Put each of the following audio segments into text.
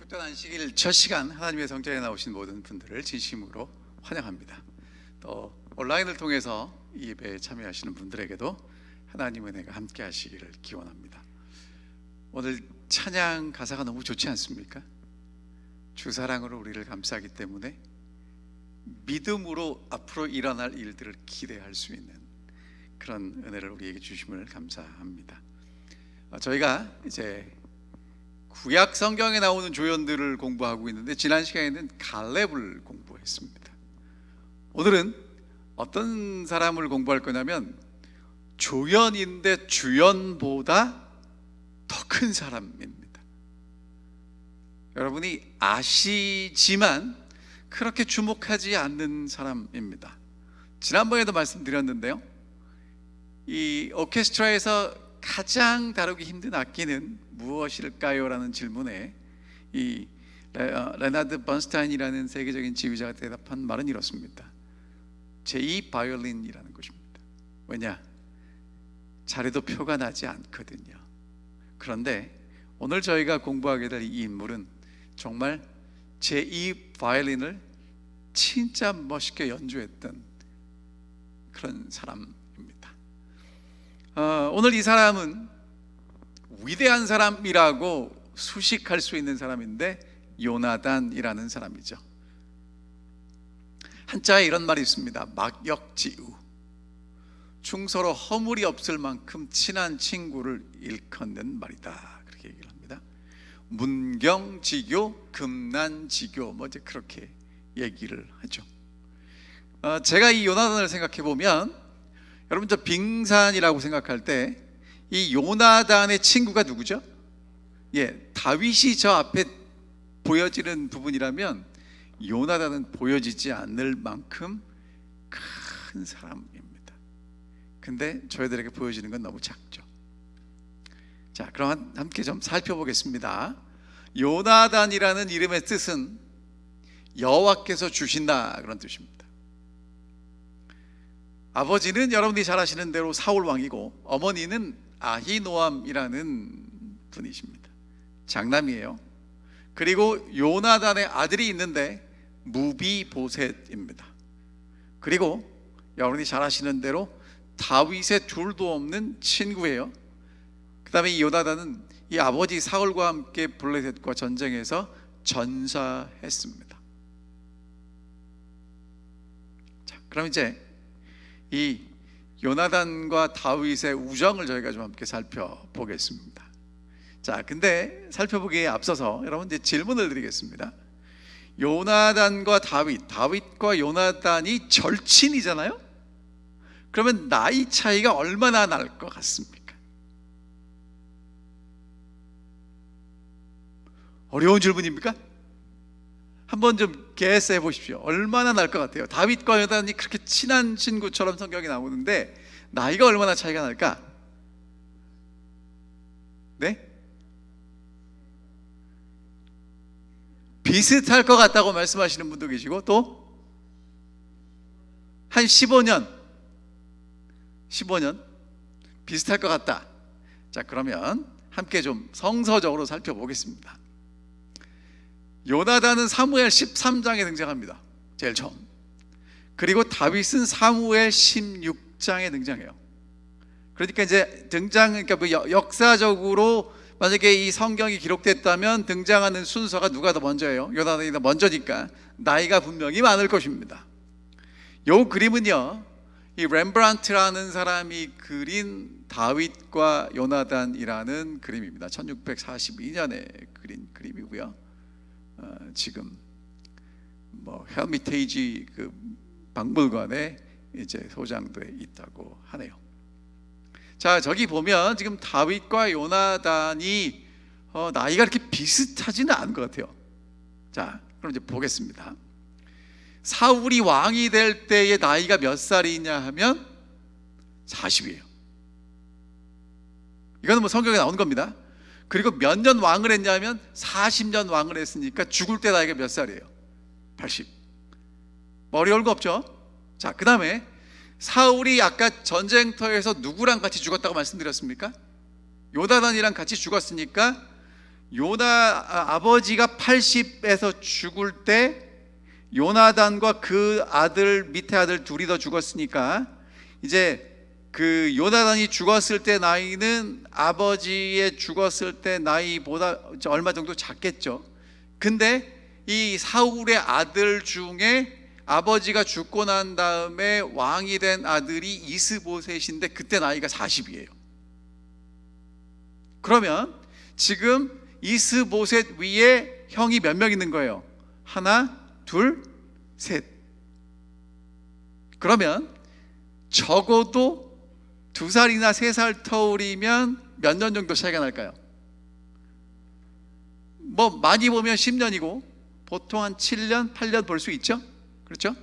복된 안식일 첫 시간 하나님의 성전에 나오신 모든 분들을 진심으로 환영합니다. 또 온라인을 통해서 이 예배에 참여하시는 분들에게도 하나님의 은혜가 함께 하시기를 기원합니다. 오늘 찬양 가사가 너무 좋지 않습니까? 주 사랑으로 우리를 감싸기 때문에 믿음으로 앞으로 일어날 일들을 기대할 수 있는 그런 은혜를 우리에게 주심을 감사합니다. 저희가 이제 구약 성경에 나오는 조연들을 공부하고 있는데 지난 시간에는 갈렙을 공부했습니다. 오늘은 어떤 사람을 공부할 거냐면 조연인데 주연보다 더 큰 사람입니다. 여러분이 아시지만 그렇게 주목하지 않는 사람입니다. 지난번에도 말씀드렸는데요, 이 오케스트라에서 가장 다루기 힘든 악기는 무엇일까요? 라는 질문에 이 레나드 번스타인이라는 세계적인 지휘자가 대답한 말은 이렇습니다. 제2 바이올린이라는 것입니다. 왜냐? 잘해도 표가 나지 않거든요. 그런데 오늘 저희가 공부하게 될 이 인물은 정말 제2 바이올린을 진짜 멋있게 연주했던 그런 사람입니다. 오늘 이 사람은 위대한 사람이라고 수식할 수 있는 사람인데 요나단이라는 사람이죠. 한자에 이런 말이 있습니다. 막역지우, 충서로 허물이 없을 만큼 친한 친구를 일컫는 말이다, 그렇게 얘기를 합니다. 문경지교, 금난지교, 뭐 이제 그렇게 얘기를 하죠. 제가 이 요나단을 생각해 보면, 여러분 저 빙산이라고 생각할 때 이 요나단의 친구가 누구죠? 다윗이 저 앞에 보여지는 부분이라면 요나단은 보여지지 않을 만큼 큰 사람입니다. 근데 저희들에게 보여지는 건 너무 작죠. 자, 그럼 함께 좀 살펴보겠습니다. 요나단이라는 이름의 뜻은 여호와께서 주신다, 그런 뜻입니다. 아버지는 여러분들이 잘 아시는 대로 사울 왕이고 어머니는 아히노암이라는 분이십니다. 장남이에요. 그리고 요나단의 아들이 있는데 무비보셋입니다. 그리고 여러분이 잘 아시는 대로 다윗의 둘도 없는 친구예요. 그 다음에 이 요나단은 이 아버지 사울과 함께 블레셋과 전쟁에서 전사했습니다. 자, 그럼 이제 이 요나단과 다윗의 우정을 저희가 좀 함께 살펴보겠습니다. 자, 근데 살펴보기에 앞서서 여러분 이제 질문을 드리겠습니다. 요나단과 다윗과 요나단이 절친이잖아요. 그러면 나이 차이가 얼마나 날 것 같습니까? 어려운 질문입니까? 한번 좀 개스해 보십시오. 얼마나 날 것 같아요? 다윗과 요나단이 그렇게 친한 친구처럼 성경이 나오는데 나이가 얼마나 차이가 날까? 네? 비슷할 것 같다고 말씀하시는 분도 계시고 또 한 15년 비슷할 것 같다. 자, 그러면 함께 좀 성서적으로 살펴보겠습니다. 요나단은 사무엘 13장에 등장합니다. 제일 처음. 그리고 다윗은 사무엘 16장에 등장해요. 그러니까 이제 그러니까 역사적으로 만약에 이 성경이 기록됐다면 등장하는 순서가 누가 더 먼저예요? 요나단이 더 먼저니까 나이가 분명히 많을 것입니다. 이 그림은요, 이 렘브란트라는 사람이 그린 다윗과 요나단이라는 그림입니다. 1642년에 그린 그림이고요. 지금 헬미테이지 그 박물관에 이제 소장돼 있다고 하네요. 자, 저기 보면 지금 다윗과 요나단이 나이가 이렇게 비슷하지는 않은 것 같아요. 자, 그럼 이제 보겠습니다. 사울이 왕이 될 때의 나이가 몇 살이냐 하면 40이에요. 이거는 뭐 성경에 나온 겁니다. 그리고 몇 년 왕을 했냐면 40년 왕을 했으니까 죽을 때 나이가 몇 살이에요? 80. 어려울 거 없죠? 자, 그 다음에 사울이 아까 전쟁터에서 누구랑 같이 죽었다고 말씀드렸습니까? 요나단이랑 같이 죽었으니까 아버지가 80에서 죽을 때 요나단과 그 아들, 밑에 아들 둘이 더 죽었으니까 이제 그 요나단이 죽었을 때 나이는 아버지의 죽었을 때 나이보다 얼마 정도 작겠죠. 근데 이 사울의 아들 중에 아버지가 죽고 난 다음에 왕이 된 아들이 이스보셋인데 그때 나이가 40이에요. 그러면 지금 이스보셋 위에 형이 몇 명 있는 거예요? 하나, 둘, 셋. 그러면 적어도 2살이나 3살 터울이면 몇 년 정도 차이가 날까요? 뭐 많이 보면 10년이고 보통 한 7년, 8년 볼 수 있죠? 그렇죠?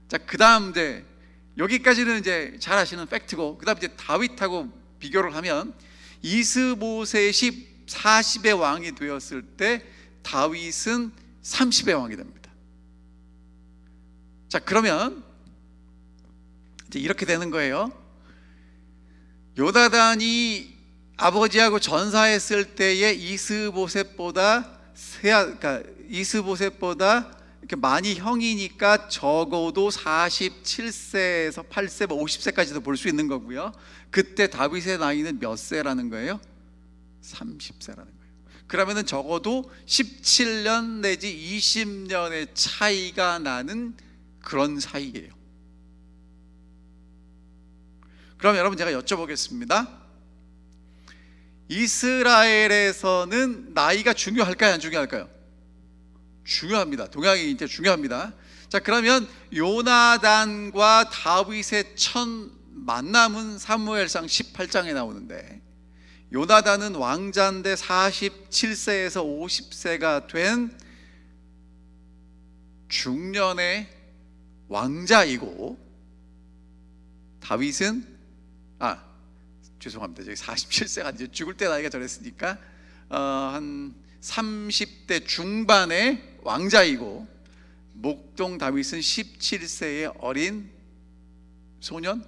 자, 그 다음 이제 여기까지는 이제 잘 아시는 팩트고, 그 다음 이제 다윗하고 비교를 하면 이스보셋이 40의 왕이 되었을 때 다윗은 30의 왕이 됩니다. 자, 그러면 이제 이렇게 되는 거예요. 요나단이 아버지하고 전사했을 때의 이스보셋보다 이렇게 많이 형이니까 적어도 47세에서 8세, 50세까지도 볼 수 있는 거고요. 그때 다윗의 나이는 몇 세라는 거예요? 30세라는 거예요. 그러면은 적어도 17년 내지 20년의 차이가 나는 그런 사이예요. 그럼 여러분, 제가 여쭤보겠습니다. 이스라엘에서는 나이가 중요할까요, 안 중요할까요? 중요합니다. 동양이 이제 중요합니다. 자, 그러면 요나단과 다윗의 첫 만남은 사무엘상 18장에 나오는데, 요나단은 왕자인데 47세에서 50세가 된 중년의 왕자이고, 다윗은 죄송합니다. 저기 47세가 이제 죽을 때 나이가 저랬으니까 한 30대 중반의 왕자이고, 목동 다윗은 17세의 어린 소년,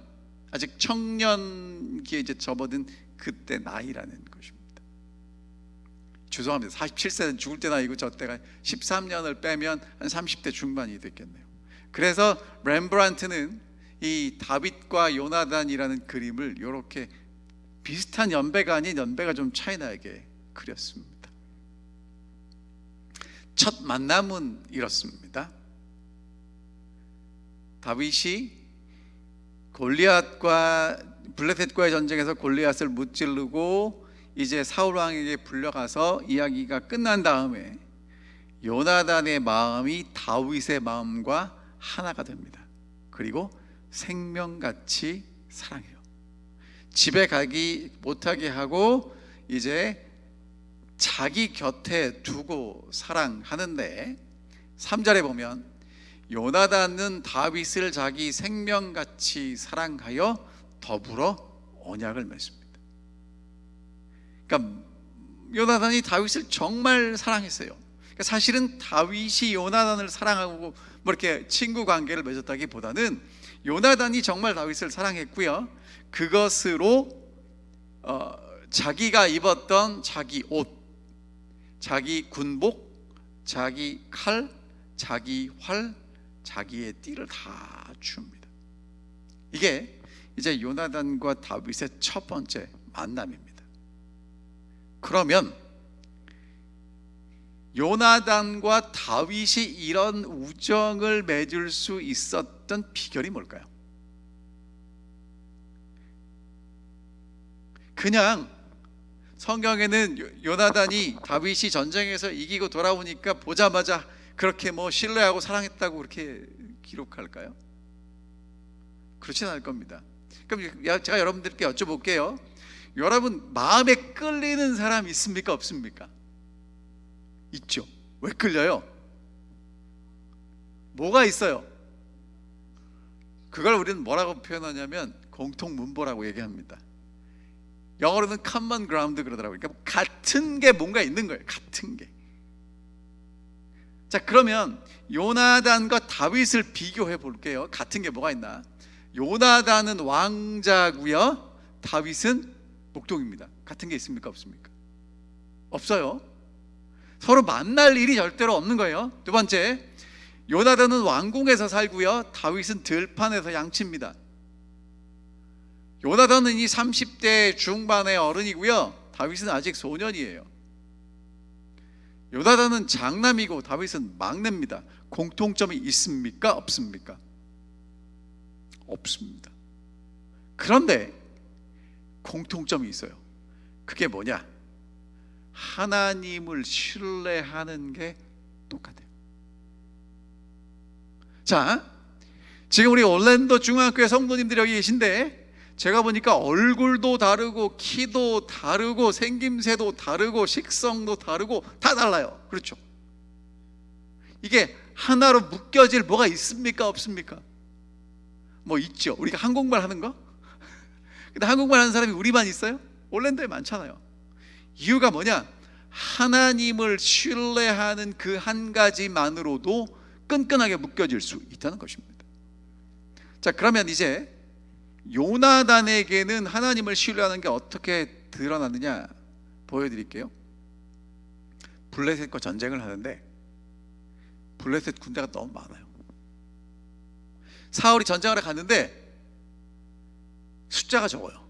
아직 청년기에 이제 접어든 그때 나이라는 것입니다. 죄송합니다. 47세는 죽을 때 나이고 저 때가 13년을 빼면 한 30대 중반이 됐겠네요. 그래서 렘브란트는 이 다윗과 요나단이라는 그림을 이렇게 비슷한 연배가 아닌 연배가 좀 차이 나게 그렸습니다. 첫 만남은 이렇습니다. 다윗이 블레셋과의 전쟁에서 골리앗을 무찌르고 이제 사울 왕에게 불려가서 이야기가 끝난 다음에 요나단의 마음이 다윗의 마음과 하나가 됩니다. 그리고 생명같이 사랑해요. 집에 가기 못하게 하고 이제 자기 곁에 두고 사랑하는데, 3절에 보면 요나단은 다윗을 자기 생명같이 사랑하여 더불어 언약을 맺습니다. 그러니까 요나단이 다윗을 정말 사랑했어요. 그러니까 사실은 다윗이 요나단을 사랑하고 뭐 이렇게 친구 관계를 맺었다기보다는 요나단이 정말 다윗을 사랑했고요. 그것으로 자기가 입었던 자기 옷, 자기 군복, 자기 칼, 자기 활, 자기의 띠를 다 줍니다. 이게 이제 요나단과 다윗의 첫 번째 만남입니다. 그러면 요나단과 다윗이 이런 우정을 맺을 수 있었던 비결이 뭘까요? 그냥 성경에는 요나단이 다윗이 전쟁에서 이기고 돌아오니까 보자마자 그렇게 뭐 신뢰하고 사랑했다고 그렇게 기록할까요? 그렇진 않을 겁니다. 그럼 제가 여러분들께 여쭤볼게요. 여러분 마음에 끌리는 사람 있습니까, 없습니까? 있죠. 왜 끌려요? 뭐가 있어요? 그걸 우리는 뭐라고 표현하냐면 공통문보라고 얘기합니다. 영어로는 common ground 그러더라고요. 그러니까 같은 게 뭔가 있는 거예요. 같은 게. 자, 그러면 요나단과 다윗을 비교해 볼게요. 같은 게 뭐가 있나? 요나단은 왕자고요, 다윗은 목동입니다. 같은 게 있습니까, 없습니까? 없어요. 서로 만날 일이 절대로 없는 거예요. 두 번째, 요나단은 왕궁에서 살고요, 다윗은 들판에서 양치입니다. 요나단은 이 30대 중반의 어른이고요, 다윗은 아직 소년이에요. 요나단은 장남이고 다윗은 막내입니다. 공통점이 있습니까? 없습니까? 없습니다. 그런데 공통점이 있어요. 그게 뭐냐? 하나님을 신뢰하는 게 똑같아요. 자, 지금 우리 올랜도 중학교의 성도님들이 여기 계신데, 제가 보니까 얼굴도 다르고 키도 다르고 생김새도 다르고 식성도 다르고 다 달라요. 그렇죠? 이게 하나로 묶여질 뭐가 있습니까? 없습니까? 뭐 있죠. 우리가 한국말 하는 거? 근데 한국말 하는 사람이 우리만 있어요? 올랜도에 많잖아요. 이유가 뭐냐? 하나님을 신뢰하는 그 한 가지만으로도 끈끈하게 묶여질 수 있다는 것입니다. 자, 그러면 이제 요나단에게는 하나님을 신뢰하는 게 어떻게 드러나느냐 보여드릴게요. 블레셋과 전쟁을 하는데 블레셋 군대가 너무 많아요. 사울이 전쟁하러 갔는데 숫자가 적어요.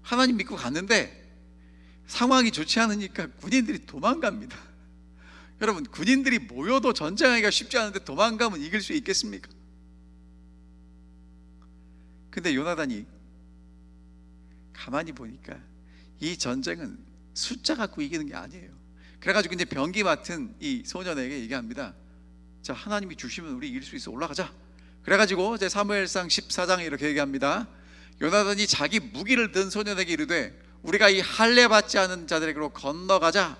하나님 믿고 갔는데 상황이 좋지 않으니까 군인들이 도망갑니다. 여러분, 군인들이 모여도 전쟁하기가 쉽지 않은데 도망가면 이길 수 있겠습니까? 근데 요나단이 가만히 보니까 이 전쟁은 숫자 갖고 이기는 게 아니에요. 그래가지고 이제 병기 맡은 이 소년에게 얘기합니다. 자, 하나님이 주시면 우리 이길 수 있어, 올라가자. 그래가지고 이제 사무엘상 14장에 이렇게 얘기합니다. 요나단이 자기 무기를 든 소년에게 이르되 우리가 이 할례 받지 않은 자들에게로 건너가자.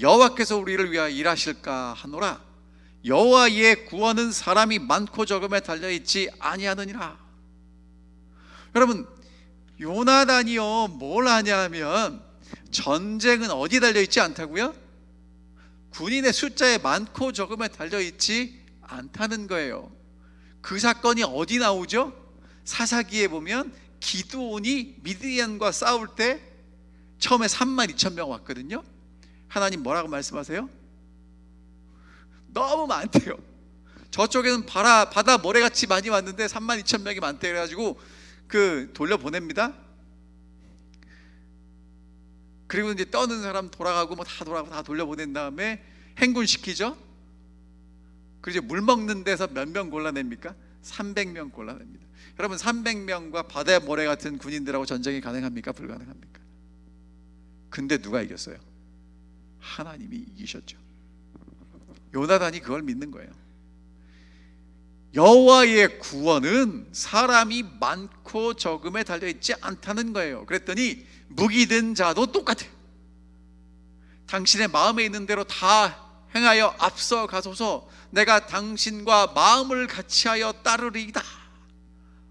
여호와께서 우리를 위하여 일하실까 하노라. 여호와의 구원은 사람이 많고 적음에 달려있지 아니하느니라. 여러분, 요나단이요 뭘 하냐면 전쟁은 어디 달려있지 않다고요? 군인의 숫자에 많고 적음에 달려있지 않다는 거예요. 그 사건이 어디 나오죠? 사사기에 보면 기드온이 미디안과 싸울 때 처음에 32,000명 왔거든요. 하나님 뭐라고 말씀하세요? 너무 많대요. 저쪽에는 바다 모래같이 많이 왔는데 32,000명이 많대. 그래가지고 돌려보냅니다. 그리고 이제 떠는 사람 돌아가고 뭐 다 돌아가고 다 돌려보낸 다음에 행군시키죠. 그리고 이제 물 먹는 데서 몇 명 골라냅니까? 300명 골라냅니다. 여러분, 300명과 바다의 모래 같은 군인들하고 전쟁이 가능합니까? 불가능합니까? 근데 누가 이겼어요? 하나님이 이기셨죠. 요나단이 그걸 믿는 거예요. 여호와의 구원은 사람이 많고 적음에 달려있지 않다는 거예요. 그랬더니 무기 든 자도 똑같아요. 당신의 마음에 있는 대로 다 행하여 앞서 가소서. 내가 당신과 마음을 같이하여 따르리이다.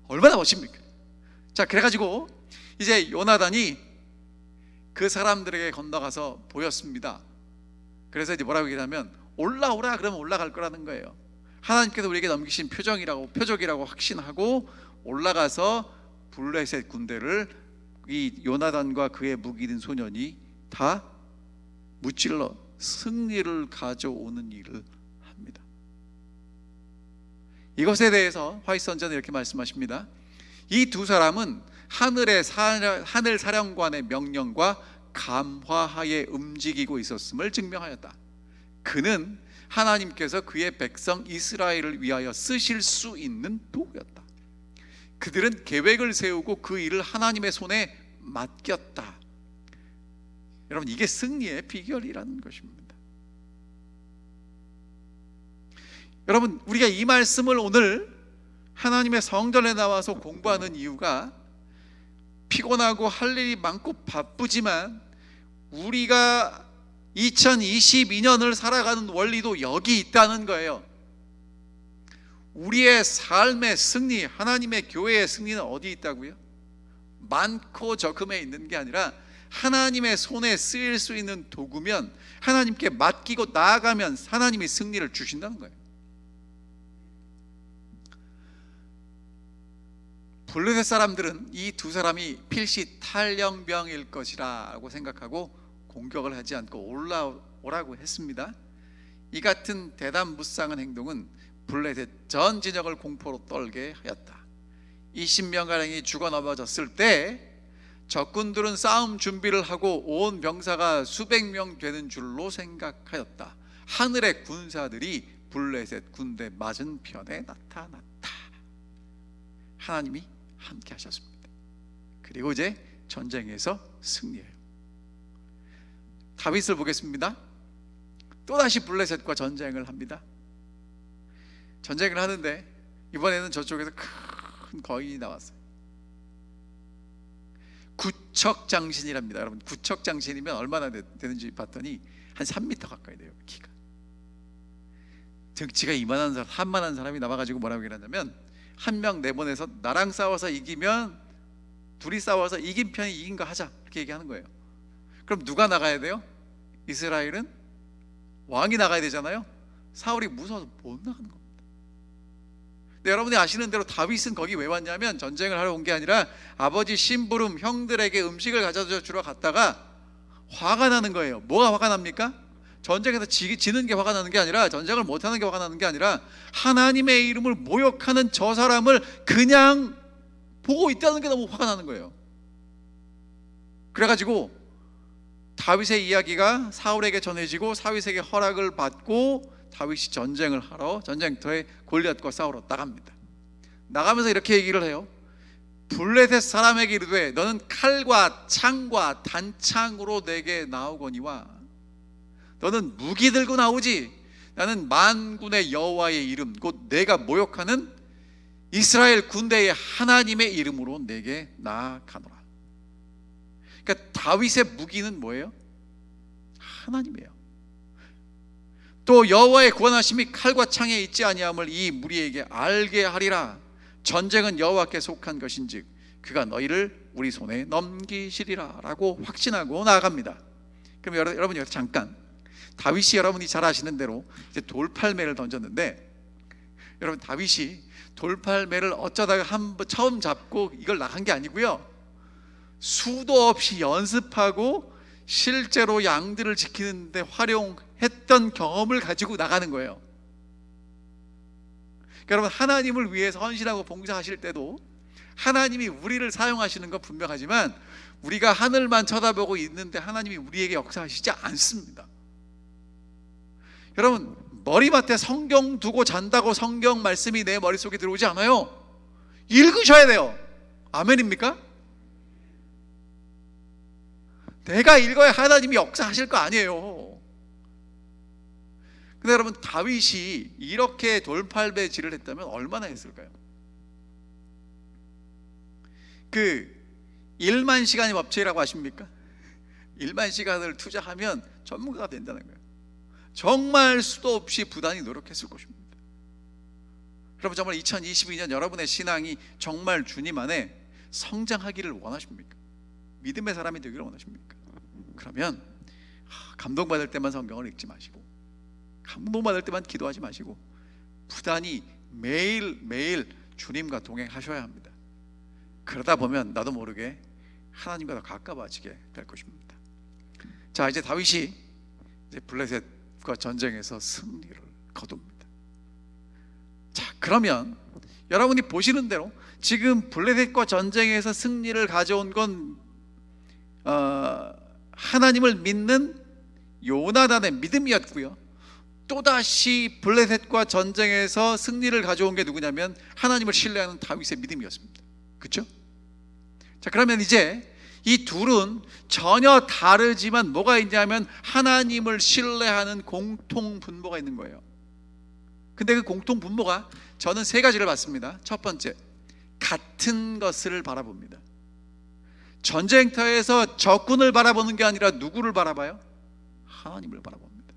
얼마나 멋집니까? 자, 그래가지고 이제 요나단이 그 사람들에게 건너가서 보였습니다. 그래서 이제 뭐라고 얘기하면 올라오라 그러면 올라갈 거라는 거예요. 하나님께서 우리에게 넘기신 표적이라고 확신하고 올라가서 블레셋 군대를 이 요나단과 그의 무기 든 소년이 다 무찔러 승리를 가져오는 일을 합니다. 이것에 대해서 화이트 선전은 이렇게 말씀하십니다. 이 두 사람은 하늘 사령관의 명령과 감화하에 움직이고 있었음을 증명하였다. 그는 하나님께서 그의 백성 이스라엘을 위하여 쓰실 수 있는 도구였다. 그들은 계획을 세우고 그 일을 하나님의 손에 맡겼다. 여러분, 이게 승리의 비결이라는 것입니다. 여러분, 우리가 이 말씀을 오늘 하나님의 성전에 나와서 공부하는 이유가 피곤하고 할 일이 많고 바쁘지만 우리가 2022년을 살아가는 원리도 여기 있다는 거예요. 우리의 삶의 승리, 하나님의 교회의 승리는 어디 있다고요? 많고 적음에 있는 게 아니라 하나님의 손에 쓰일 수 있는 도구면, 하나님께 맡기고 나아가면 하나님이 승리를 주신다는 거예요. 블레셋 사람들은 이 두 사람이 필시 탈영병일 것이라고 생각하고 공격을 하지 않고 올라오라고 했습니다. 이 같은 대담무쌍한 행동은 블레셋 전 진영을 공포로 떨게 하였다. 20명가량이 죽어 넘어졌을 때 적군들은 싸움 준비를 하고 온 병사가 수백 명 되는 줄로 생각하였다. 하늘의 군사들이 블레셋 군대 맞은편에 나타났다. 하나님이 함께 하셨습니다. 그리고 이제 전쟁에서 승리해요. 다윗을 보겠습니다. 또다시 블레셋과 전쟁을 합니다. 전쟁을 하는데 이번에는 저쪽에서 큰 거인이 나왔어요. 구척장신이랍니다. 여러분, 구척장신이면 얼마나 되는지 봤더니 한 3m 가까이 돼요. 키가. 등치가 이만한 사람, 한만한 사람이 나와가지고 뭐라고 얘기하냐면, 한 명 내보내서 나랑 싸워서 이기면, 둘이 싸워서 이긴 편이 이긴 거 하자, 이렇게 얘기하는 거예요. 그럼 누가 나가야 돼요? 이스라엘은 왕이 나가야 되잖아요. 사울이 무서워서 못 나가는 겁니다. 근데 여러분이 아시는 대로 다윗은 거기 왜 왔냐면, 전쟁을 하러 온 게 아니라 아버지 심부름 형들에게 음식을 가져다 주러 갔다가 화가 나는 거예요. 뭐가 화가 납니까? 전쟁에서 지는 게 화가 나는 게 아니라, 전쟁을 못하는 게 화가 나는 게 아니라, 하나님의 이름을 모욕하는 저 사람을 그냥 보고 있다는 게 너무 화가 나는 거예요. 그래가지고 다윗의 이야기가 사울에게 전해지고 사윗에게 허락을 받고 다윗이 전쟁을 하러 전쟁터에 골리앗과 싸우러 나갑니다. 나가면서 이렇게 얘기를 해요. 블레셋 사람에게 이르되 너는 칼과 창과 단창으로 내게 나오거니와 너는 무기 들고 나오지. 나는 만군의 여호와의 이름 곧 내가 모욕하는 이스라엘 군대의 하나님의 이름으로 내게 나아가노라. 그러니까 다윗의 무기는 뭐예요? 하나님이에요. 또 여호와의 구원하심이 칼과 창에 있지 아니함을 이 무리에게 알게 하리라. 전쟁은 여호와께 속한 것인즉 그가 너희를 우리 손에 넘기시리라 라고 확신하고 나아갑니다. 그럼 여러분 여기서 잠깐, 다윗이 여러분이 잘 아시는 대로 이제 돌팔매를 던졌는데, 여러분 다윗이 돌팔매를 어쩌다가 한번 처음 잡고 이걸 나간 게 아니고요, 수도 없이 연습하고 실제로 양들을 지키는데 활용했던 경험을 가지고 나가는 거예요. 그러니까 여러분, 하나님을 위해서 헌신하고 봉사하실 때도 하나님이 우리를 사용하시는 건 분명하지만, 우리가 하늘만 쳐다보고 있는데 하나님이 우리에게 역사하시지 않습니다. 여러분, 머리맡에 성경 두고 잔다고 성경 말씀이 내 머릿속에 들어오지 않아요. 읽으셔야 돼요. 아멘입니까? 내가 읽어야 하나님이 역사하실 거 아니에요. 근데 여러분, 다윗이 이렇게 돌팔매질을 했다면 얼마나 했을까요? 그 1만 시간의 법칙이라고 아십니까? 1만 시간을 투자하면 전문가가 된다는 거예요. 정말 수도 없이 부단히 노력했을 것입니다. 여러분, 정말 2022년 여러분의 신앙이 정말 주님 안에 성장하기를 원하십니까? 믿음의 사람이 되기를 원하십니까? 그러면 감동받을 때만 성경을 읽지 마시고, 감동받을 때만 기도하지 마시고, 부단히 매일매일 주님과 동행하셔야 합니다. 그러다 보면 나도 모르게 하나님과 더 가까워지게 될 것입니다. 자, 이제 다윗이 이제 블레셋과 전쟁에서 승리를 거둡니다. 자, 그러면 여러분이 보시는 대로 지금 블레셋과 전쟁에서 승리를 가져온 건 하나님을 믿는 요나단의 믿음이었고요, 또다시 블레셋과 전쟁에서 승리를 가져온 게 누구냐면 하나님을 신뢰하는 다윗의 믿음이었습니다. 그렇죠? 자, 그러면 이제 이 둘은 전혀 다르지만 뭐가 있냐면 하나님을 신뢰하는 공통 분모가 있는 거예요. 근데 그 공통 분모가 저는 세 가지를 봤습니다. 첫 번째, 같은 것을 바라봅니다. 전쟁터에서 적군을 바라보는 게 아니라 누구를 바라봐요? 하나님을 바라봅니다.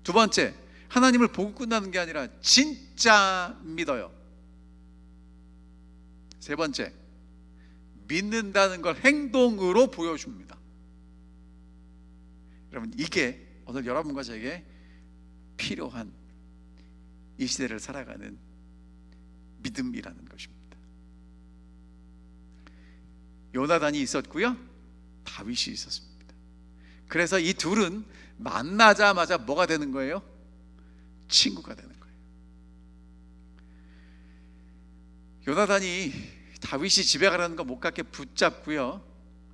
두 번째, 하나님을 보고 끝나는 게 아니라 진짜 믿어요. 세 번째, 믿는다는 걸 행동으로 보여줍니다. 여러분, 이게 오늘 여러분과 저에게 필요한 이 시대를 살아가는 믿음이라는 것입니다. 요나단이 있었고요, 다윗이 있었습니다. 그래서 이 둘은 만나자마자 뭐가 되는 거예요? 친구가 되는 거예요. 요나단이 다윗이 집에 가라는 거 못 갖게 붙잡고요,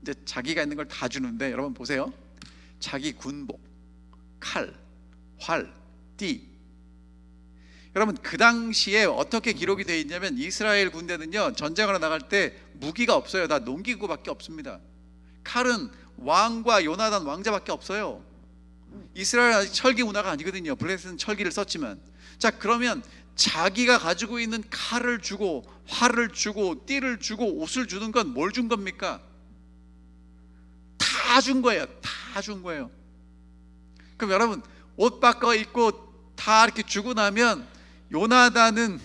이제 자기가 있는 걸 다 주는데, 여러분 보세요. 자기 군복, 칼, 활, 띠. 여러분 그 당시에 어떻게 기록이 되어 있냐면, 이스라엘 군대는요 전쟁하러 나갈 때 무기가 없어요. 다 농기구밖에 없습니다. 칼은 왕과 요나단 왕자밖에 없어요. 이스라엘 아직 철기 문화가 아니거든요. 블레셋은 철기를 썼지만. 자, 그러면 자기가 가지고 있는 칼을 주고 활을 주고 띠를 주고 옷을 주는 건 뭘 준 겁니까? 다 준 거예요. 다 준 거예요. 그럼 여러분 옷 바꿔 입고 다 이렇게 주고 나면 요나단은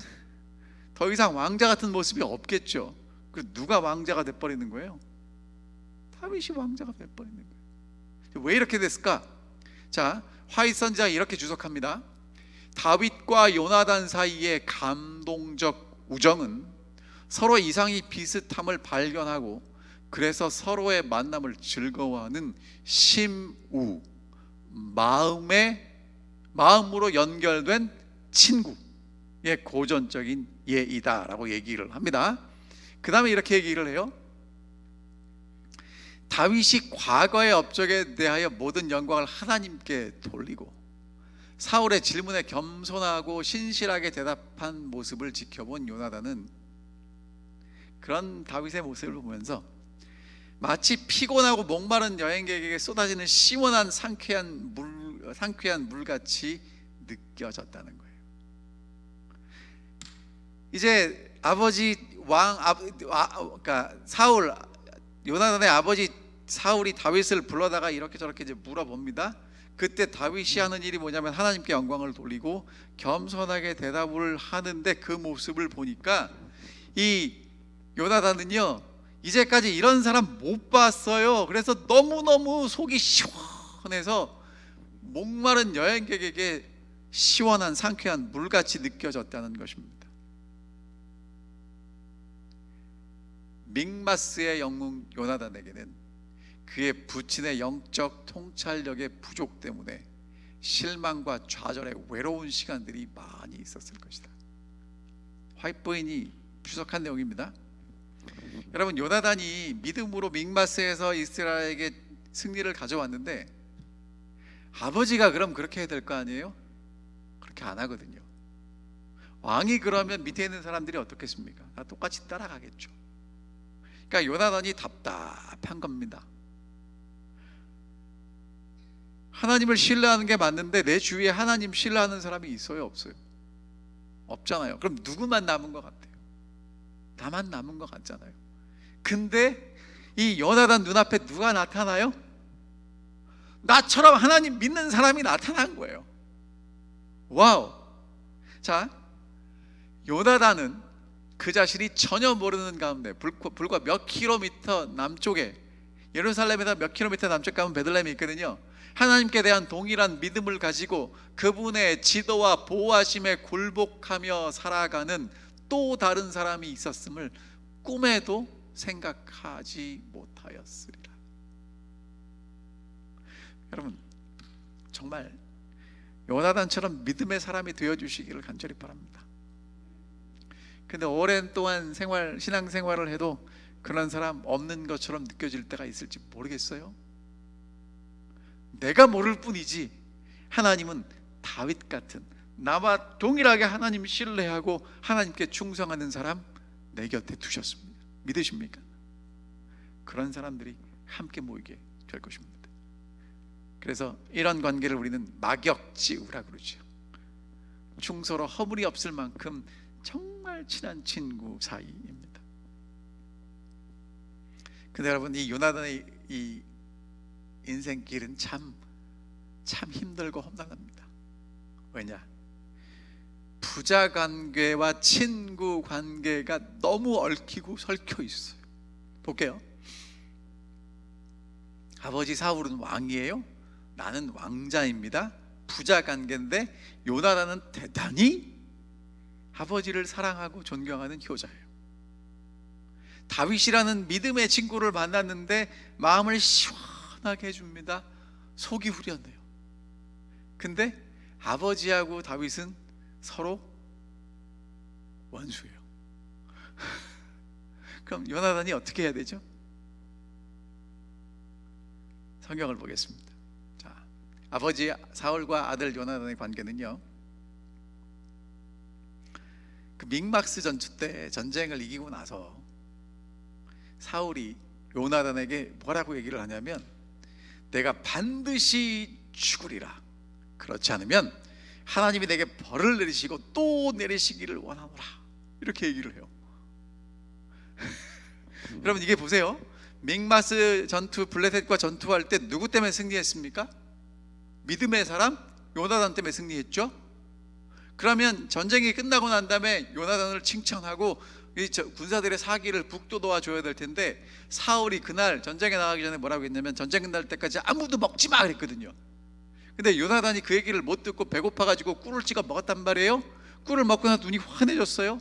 더 이상 왕자 같은 모습이 없겠죠. 그 누가 왕자가 돼버리는 거예요? 다윗이 왕자가 돼버리는 거예요. 왜 이렇게 됐을까? 자, 화이 선지자가 이렇게 주석합니다. 다윗과 요나단 사이의 감동적 우정은 서로 이상이 비슷함을 발견하고 그래서 서로의 만남을 즐거워하는 심우, 마음으로 연결된 친구의 고전적인 예이다라고 얘기를 합니다. 그 다음에 이렇게 얘기를 해요. 다윗이 과거의 업적에 대하여 모든 영광을 하나님께 돌리고 사울의 질문에 겸손하고 신실하게 대답한 모습을 지켜본 요나단은 그런 다윗의 모습을 보면서 마치 피곤하고 목마른 여행객에게 쏟아지는 시원한 상쾌한 물같이 느껴졌다는 거예요. 이제 그러니까 요나단의 아버지 사울이 다윗을 불러다가 이렇게 저렇게 이제 물어봅니다. 그때 다윗이 하는 일이 뭐냐면 하나님께 영광을 돌리고 겸손하게 대답을 하는데, 그 모습을 보니까 이 요나단은요 이제까지 이런 사람 못 봤어요. 그래서 너무너무 속이 시원해서 목마른 여행객에게 시원한 상쾌한 물같이 느껴졌다는 것입니다. 믹마스의 영웅 요나단에게는 그의 부친의 영적 통찰력의 부족 때문에 실망과 좌절의 외로운 시간들이 많이 있었을 것이다. 화이트보인이 추석한 내용입니다. 여러분, 요나단이 믿음으로 믹마스에서 이스라엘에게 승리를 가져왔는데 아버지가 그럼 그렇게 해야 될 거 아니에요? 그렇게 안 하거든요. 왕이 그러면 밑에 있는 사람들이 어떻겠습니까? 다 똑같이 따라가겠죠. 그러니까 요나단이 답답한 겁니다. 하나님을 신뢰하는 게 맞는데 내 주위에 하나님 신뢰하는 사람이 있어요, 없어요? 없잖아요. 그럼 누구만 남은 것 같아요? 나만 남은 것 같잖아요. 근데 이 요나단 눈앞에 누가 나타나요? 나처럼 하나님 믿는 사람이 나타난 거예요. 와우. 자, 요나단은 그 자신이 전혀 모르는 가운데 불과 몇 킬로미터 남쪽에, 예루살렘에서 몇 킬로미터 남쪽 가면 베들레헴이 있거든요. 하나님께 대한 동일한 믿음을 가지고 그분의 지도와 보호하심에 굴복하며 살아가는 또 다른 사람이 있었음을 꿈에도 생각하지 못하였으리라. 여러분, 정말 요나단처럼 믿음의 사람이 되어주시기를 간절히 바랍니다. 근데 오랜 동안 신앙생활을 해도 그런 사람 없는 것처럼 느껴질 때가 있을지 모르겠어요. 내가 모를 뿐이지 하나님은 다윗 같은, 나와 동일하게 하나님 신뢰하고 하나님께 충성하는 사람 내 곁에 두셨습니다. 믿으십니까? 그런 사람들이 함께 모이게 될 것입니다. 그래서 이런 관계를 우리는 막역지우라 그러죠. 충서로 허물이 없을 만큼 정말 친한 친구 사이입니다. 근데 여러분, 이 요나단의 이 인생길은 참 힘들고 험난합니다. 왜냐? 부자 관계와 친구 관계가 너무 얽히고 설켜 있어요. 볼게요. 아버지 사울은 왕이에요. 나는 왕자입니다. 부자 관계인데 요나단은 대단히 아버지를 사랑하고 존경하는 효자예요. 다윗이라는 믿음의 친구를 만났는데 마음을 시원하게 해줍니다. 속이 후련해요. 근데 아버지하고 다윗은 서로 원수예요. 그럼 요나단이 어떻게 해야 되죠? 성경을 보겠습니다. 자, 아버지 사울과 아들 요나단의 관계는요, 그 믹막스 전투 때 전쟁을 이기고 나서 사울이 요나단에게 뭐라고 얘기를 하냐면, 내가 반드시 죽으리라. 그렇지 않으면 하나님이 내게 벌을 내리시고 또 내리시기를 원하노라. 이렇게 얘기를 해요. 여러분, 이게 보세요. 믹마스 전투, 블레셋과 전투할 때 누구 때문에 승리했습니까? 믿음의 사람 요나단 때문에 승리했죠. 그러면 전쟁이 끝나고 난 다음에 요나단을 칭찬하고 군사들의 사기를 북돋워 줘야 될 텐데, 사울이 그날 전쟁에 나가기 전에 뭐라고 했냐면, 전쟁 끝날 때까지 아무도 먹지 마 그랬거든요. 근데 요나단이 그 얘기를 못 듣고 배고파가지고 꿀을 찍어 먹었단 말이에요. 꿀을 먹고 나서 눈이 환해졌어요.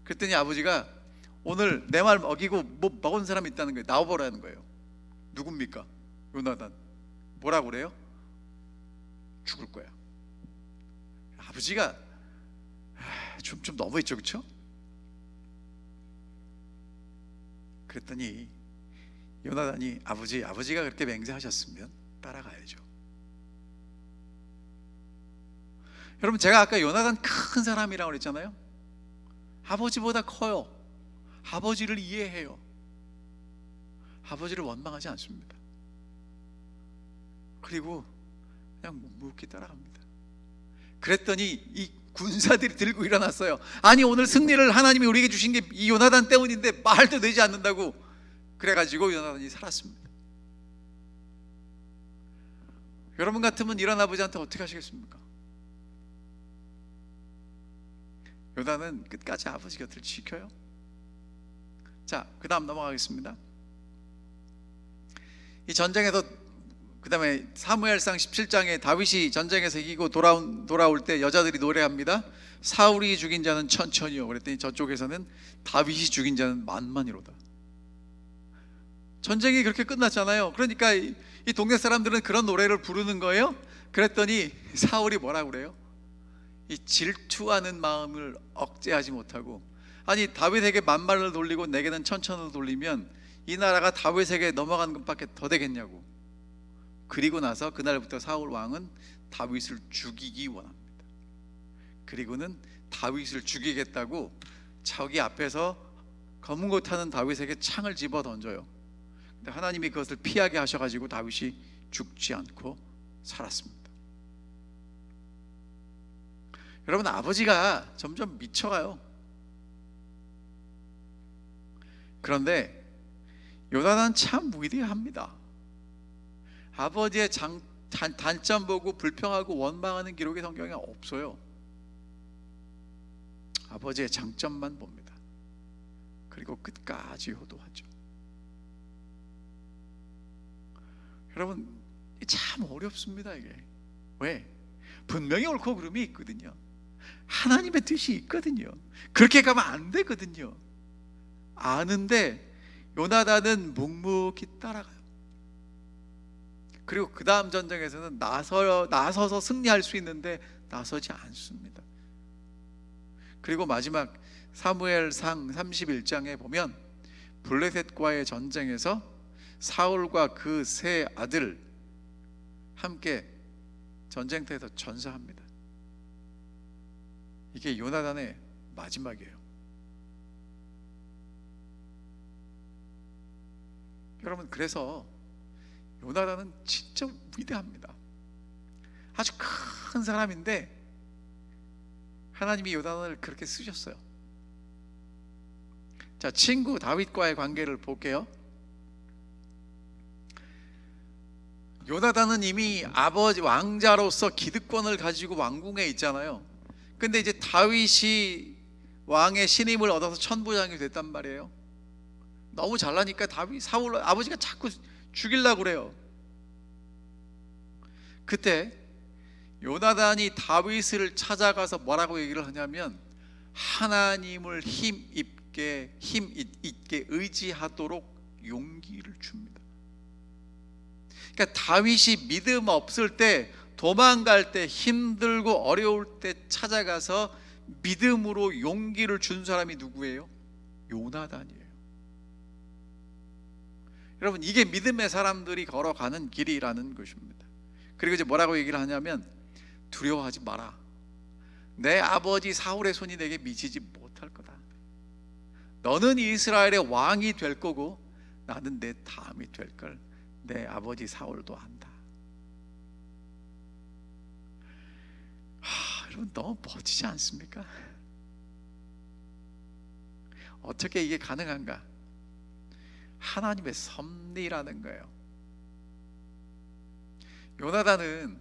그랬더니 아버지가, 오늘 내 말 먹이고 뭐 먹은 사람이 있다는 거예요. 나와보라는 거예요. 누굽니까? 요나단. 뭐라고 그래요? 죽을 거야. 아버지가 좀 너무했죠, 그렇죠? 그랬더니 요나단이, 아버지가 그렇게 맹세하셨으면 따라가야죠. 여러분, 제가 아까 요나단 큰 사람이라고 그랬잖아요. 아버지보다 커요. 아버지를 이해해요. 아버지를 원망하지 않습니다. 그리고 그냥 묵묵히 따라갑니다. 그랬더니 이 군사들이 들고 일어났어요. 아니, 오늘 승리를 하나님이 우리에게 주신 게 이 요나단 때문인데 말도 되지 않는다고. 그래가지고 요나단이 살았습니다. 여러분 같으면 이런 아버지한테 어떻게 하시겠습니까? 요나단은 끝까지 아버지 곁을 지켜요. 자, 그 다음 넘어가겠습니다. 이 전쟁에서, 그 다음에 사무엘상 17장에 다윗이 전쟁에서 이기고 돌아올 때 여자들이 노래합니다. 사울이 죽인 자는 천천히요. 그랬더니 저쪽에서는 다윗이 죽인 자는 만만이로다. 전쟁이 그렇게 끝났잖아요. 그러니까 이 동네 사람들은 그런 노래를 부르는 거예요. 그랬더니 사울이 뭐라고 그래요? 이 질투하는 마음을 억제하지 못하고, 아니, 다윗에게 만만을 돌리고 내게는 천천을 돌리면 이 나라가 다윗에게 넘어가는 것밖에 더 되겠냐고. 그리고 나서 그날부터 사울 왕은 다윗을 죽이기 원합니다. 그리고는 다윗을 죽이겠다고 저기 앞에서 검은 고 타는 다윗에게 창을 집어 던져요. 근데 하나님이 그것을 피하게 하셔가지고 다윗이 죽지 않고 살았습니다. 여러분, 아버지가 점점 미쳐가요. 그런데 요나단 참 위대합니다. 아버지의 단점 보고 불평하고 원망하는 기록이 성경에 없어요. 아버지의 장점만 봅니다. 그리고 끝까지 효도하죠. 여러분, 참 어렵습니다 이게. 왜? 분명히 옳고 그름이 있거든요. 하나님의 뜻이 있거든요. 그렇게 가면 안 되거든요. 아는데 요나단은 묵묵히 따라가요. 그리고 그 다음 전쟁에서는 나서서 승리할 수 있는데 나서지 않습니다. 그리고 마지막 사무엘상 31장에 보면 블레셋과의 전쟁에서 사울과 그 세 아들 함께 전쟁터에서 전사합니다. 이게 요나단의 마지막이에요. 여러분, 그래서 요나단은 진짜 위대합니다. 아주 큰 사람인데 하나님이 요나단을 그렇게 쓰셨어요. 자, 친구 다윗과의 관계를 볼게요. 요나단은 이미 아버지 왕자로서 기득권을 가지고 왕궁에 있잖아요. 근데 이제 다윗이 왕의 신임을 얻어서 천부장이 됐단 말이에요. 너무 잘나니까 사울 아버지가 자꾸 죽이려고 그래요. 그때 요나단이 다윗을 찾아가서 뭐라고 얘기를 하냐면, 하나님을 힘 있게 의지하도록 용기를 줍니다. 그러니까 다윗이 믿음 없을 때, 도망갈 때, 힘들고 어려울 때 찾아가서 믿음으로 용기를 준 사람이 누구예요? 요나단이에요. 여러분, 이게 믿음의 사람들이 걸어가는 길이라는 것입니다. 그리고 이제 뭐라고 얘기를 하냐면, 두려워하지 마라. 내 아버지 사울의 손이 내게 미치지 못할 거다. 너는 이스라엘의 왕이 될 거고 나는 내 다음이 될 걸 내 아버지 사울도 안다. 여러분, 너무 멋지지 않습니까? 어떻게 이게 가능한가? 하나님의 섭리라는 거예요. 요나단은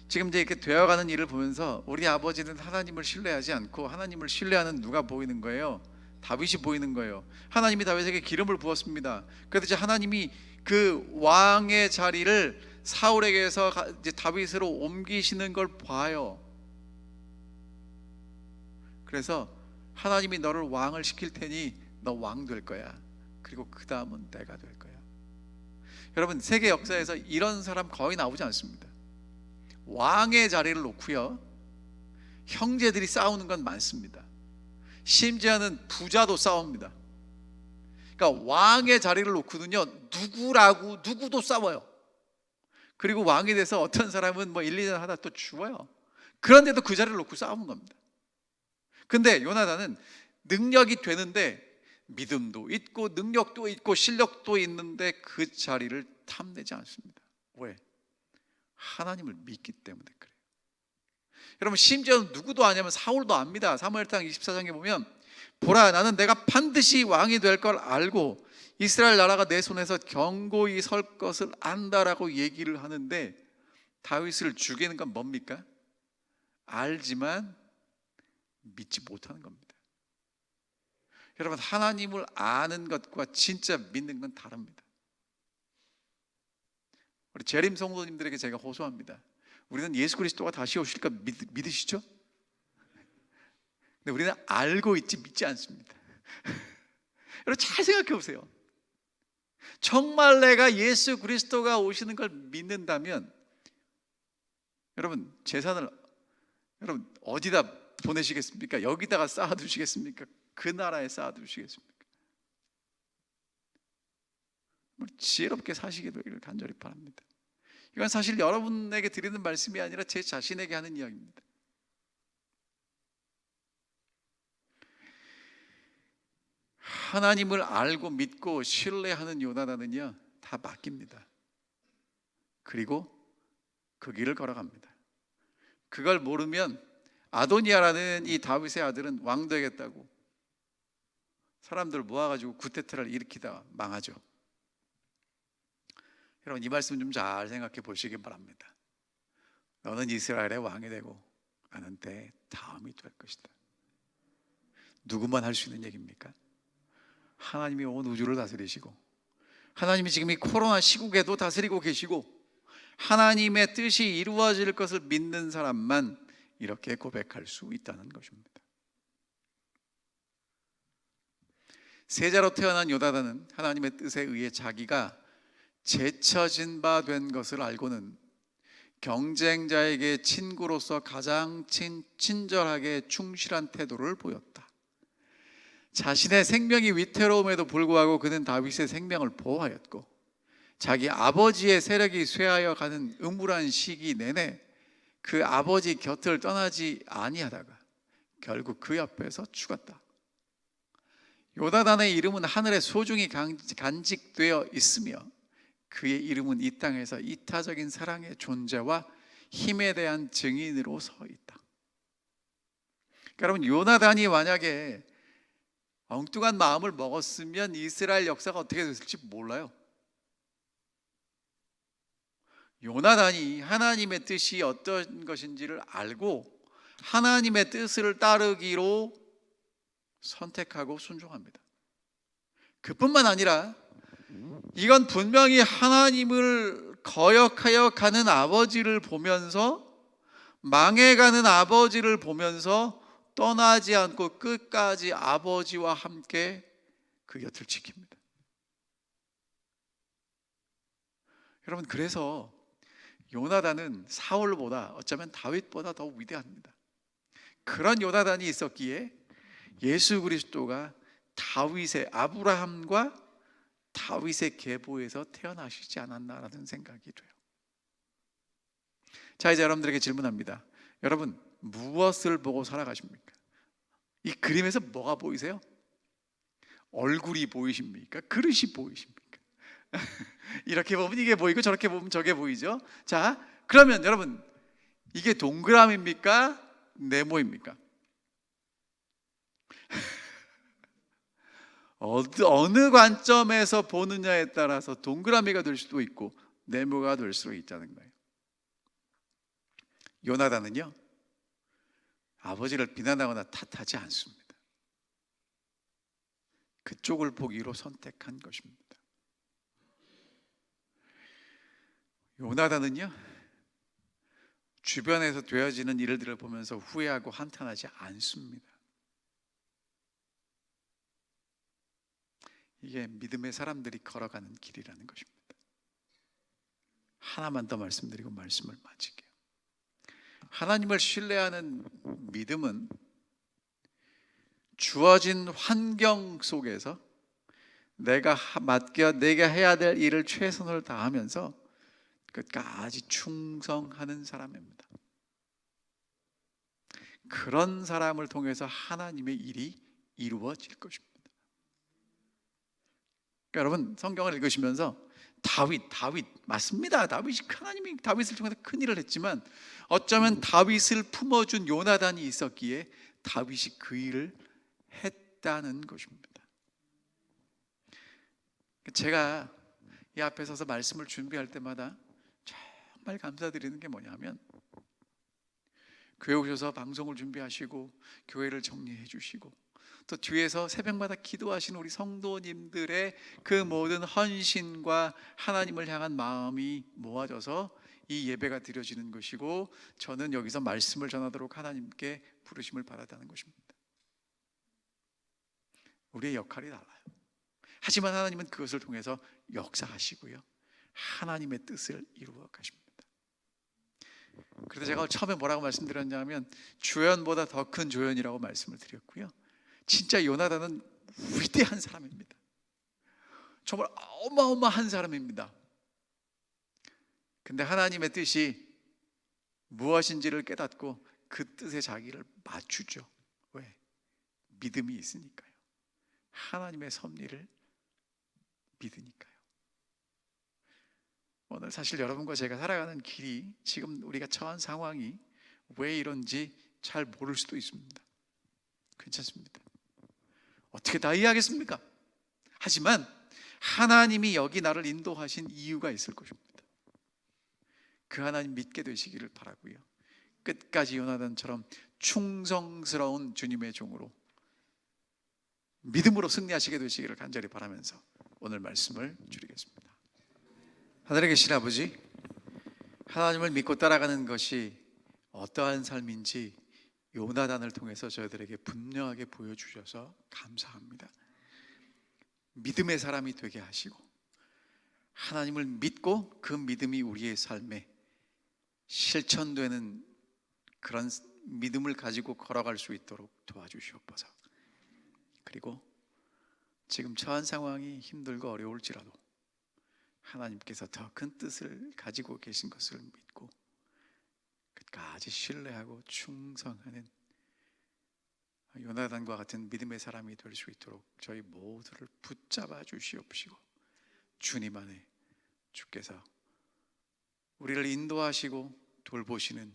지금 이제 이렇게 되어가는 일을 보면서 우리 아버지는 하나님을 신뢰하지 않고 하나님을 신뢰하는 누가 보이는 거예요? 다윗이 보이는 거예요. 하나님이 다윗에게 기름을 부었습니다. 그래서 이제 하나님이 그 왕의 자리를 사울에게서 이제 다윗으로 옮기시는 걸 봐요. 그래서 하나님이 너를 왕을 시킬 테니 너 왕 될 거야. 그리고 그 다음은 내가 될 거야. 여러분, 세계 역사에서 이런 사람 거의 나오지 않습니다. 왕의 자리를 놓고요, 형제들이 싸우는 건 많습니다. 심지어는 부자도 싸웁니다. 그러니까 왕의 자리를 놓고는요, 누구도 싸워요. 그리고 왕이 돼서 어떤 사람은 뭐 1, 2년 하다 또 죽어요. 그런데도 그 자리를 놓고 싸우는 겁니다. 근데 요나단은 능력이 되는데, 믿음도 있고 능력도 있고 실력도 있는데 그 자리를 탐내지 않습니다. 왜? 하나님을 믿기 때문에 그래요. 여러분, 심지어 누구도 아냐면 사울도 압니다. 사무엘상 24장에 보면, 보라, 나는 내가 반드시 왕이 될 걸 알고 이스라엘 나라가 내 손에서 견고히 설 것을 안다라고 얘기를 하는데, 다윗을 죽이는 건 뭡니까? 알지만 믿지 못하는 겁니다. 여러분, 하나님을 아는 것과 진짜 믿는 건 다릅니다. 우리 재림 성도님들에게 제가 호소합니다. 우리는 예수 그리스도가 다시 오실까 믿으시죠? 근데 우리는 알고 있지 믿지 않습니다. 여러분, 잘 생각해 보세요. 정말 내가 예수 그리스도가 오시는 걸 믿는다면, 여러분, 재산을 여러분 어디다 보내시겠습니까? 여기다가 쌓아두시겠습니까? 그 나라에 쌓아두시겠습니까? 지혜롭게 사시게 되기를 간절히 바랍니다. 이건 사실 여러분에게 드리는 말씀이 아니라 제 자신에게 하는 이야기입니다. 하나님을 알고 믿고 신뢰하는 요나단은요, 다 맡깁니다. 그리고 그 길을 걸어갑니다. 그걸 모르면 아도니아라는 이 다윗의 아들은 왕 되겠다고 사람들 모아가지고 구테타를 일으키다 망하죠. 여러분, 이 말씀 좀 잘 생각해 보시기 바랍니다. 너는 이스라엘의 왕이 되고 나는 내 다음이 될 것이다. 누구만 할 수 있는 얘기입니까? 하나님이 온 우주를 다스리시고, 하나님이 지금 이 코로나 시국에도 다스리고 계시고, 하나님의 뜻이 이루어질 것을 믿는 사람만 이렇게 고백할 수 있다는 것입니다. 세자로 태어난 요나단은 하나님의 뜻에 의해 자기가 제쳐진 바 된 것을 알고는 경쟁자에게 친구로서 가장 친절하게 충실한 태도를 보였다. 자신의 생명이 위태로움에도 불구하고 그는 다윗의 생명을 보호하였고, 자기 아버지의 세력이 쇠하여 가는 음울한 시기 내내 그 아버지 곁을 떠나지 아니하다가 결국 그 옆에서 죽었다. 요나단의 이름은 하늘에 소중히 간직되어 있으며, 그의 이름은 이 땅에서 이타적인 사랑의 존재와 힘에 대한 증인으로 서 있다. 여러분, 요나단이 만약에 엉뚱한 마음을 먹었으면 이스라엘 역사가 어떻게 됐을지 몰라요. 요나단이 하나님의 뜻이 어떤 것인지를 알고 하나님의 뜻을 따르기로 선택하고 순종합니다. 그뿐만 아니라 이건 분명히 하나님을 거역하여 가는 아버지를 보면서, 망해가는 아버지를 보면서 떠나지 않고 끝까지 아버지와 함께 그 곁을 지킵니다. 여러분, 그래서 요나단은 사울보다, 어쩌면 다윗보다 더 위대합니다. 그런 요나단이 있었기에 예수 그리스도가 다윗의, 아브라함과 다윗의 계보에서 태어나시지 않았나라는 생각이 돼요. 자, 이제 여러분들에게 질문합니다. 여러분, 무엇을 보고 살아가십니까? 이 그림에서 뭐가 보이세요? 얼굴이 보이십니까? 그릇이 보이십니까? 이렇게 보면 이게 보이고 저렇게 보면 저게 보이죠. 자, 그러면 여러분, 이게 동그라미입니까? 네모입니까? 어느 관점에서 보느냐에 따라서 동그라미가 될 수도 있고 네모가 될 수도 있다는 거예요. 요나단은요, 아버지를 비난하거나 탓하지 않습니다. 그쪽을 보기로 선택한 것입니다. 요나단은요, 주변에서 되어지는 일들을 보면서 후회하고 한탄하지 않습니다. 이게 믿음의 사람들이 걸어가는 길이라는 것입니다. 하나만 더 말씀드리고 말씀을 마칠게요. 하나님을 신뢰하는 믿음은 주어진 환경 속에서 내가 해야 될 일을 최선을 다하면서 끝까지 충성하는 사람입니다. 그런 사람을 통해서 하나님의 일이 이루어질 것입니다. 그러니까 여러분, 성경을 읽으시면서 다윗 맞습니다. 하나님이 다윗을 통해서 큰 일을 했지만 어쩌면 다윗을 품어준 요나단이 있었기에 다윗이 그 일을 했다는 것입니다. 제가 이 앞에 서서 말씀을 준비할 때마다 정말 감사드리는 게 뭐냐면, 교회 오셔서 방송을 준비하시고 교회를 정리해 주시고 또 뒤에서 새벽마다 기도하시는 우리 성도님들의 그 모든 헌신과 하나님을 향한 마음이 모아져서 이 예배가 드려지는 것이고, 저는 여기서 말씀을 전하도록 하나님께 부르심을 받았다는 것입니다. 우리의 역할이 달라요. 하지만 하나님은 그것을 통해서 역사하시고요, 하나님의 뜻을 이루어 가십니다. 그래서 제가 처음에 뭐라고 말씀드렸냐면 조연보다 더 큰 조연이라고 말씀을 드렸고요, 진짜 요나단은 위대한 사람입니다. 정말 어마어마한 사람입니다. 근데 하나님의 뜻이 무엇인지를 깨닫고 그 뜻에 자기를 맞추죠. 왜? 믿음이 있으니까요. 하나님의 섭리를 믿으니까요. 오늘 사실 여러분과 제가 살아가는 길이, 지금 우리가 처한 상황이 왜 이런지 잘 모를 수도 있습니다. 괜찮습니다. 어떻게 다 이해하겠습니까? 하지만 하나님이 여기 나를 인도하신 이유가 있을 것입니다. 그 하나님 믿게 되시기를 바라고요, 끝까지 요나단처럼 충성스러운 주님의 종으로 믿음으로 승리하시게 되시기를 간절히 바라면서 오늘 말씀을 줄이겠습니다. 하늘에 계신 아버지, 하나님을 믿고 따라가는 것이 어떠한 삶인지 요나단을 통해서 저희들에게 분명하게 보여주셔서 감사합니다. 믿음의 사람이 되게 하시고 하나님을 믿고 그 믿음이 우리의 삶에 실천되는 그런 믿음을 가지고 걸어갈 수 있도록 도와주시옵소서. 그리고 지금 처한 상황이 힘들고 어려울지라도 하나님께서 더 큰 뜻을 가지고 계신 것을 믿고 끝까지 신뢰하고 충성하는 요나단과 같은 믿음의 사람이 될 수 있도록 저희 모두를 붙잡아 주시옵시고, 주님 안에 주께서 우리를 인도하시고 돌보시는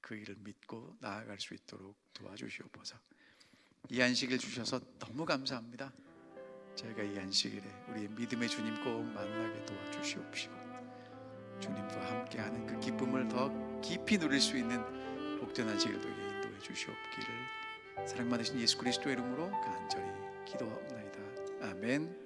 그 일을 믿고 나아갈 수 있도록 도와주시옵소서. 이 안식일 주셔서 너무 감사합니다. 저희가 이 안식일에 우리의 믿음의 주님 꼭 만나게 도와주시옵시고, 주님과 함께하는 그 기쁨을 더 깊이 누릴 수 있는 복된 안식일 되게 인도해 주시옵기를 사랑 많으신 예수 그리스도의 이름으로 간절히 기도하옵나이다. 아멘.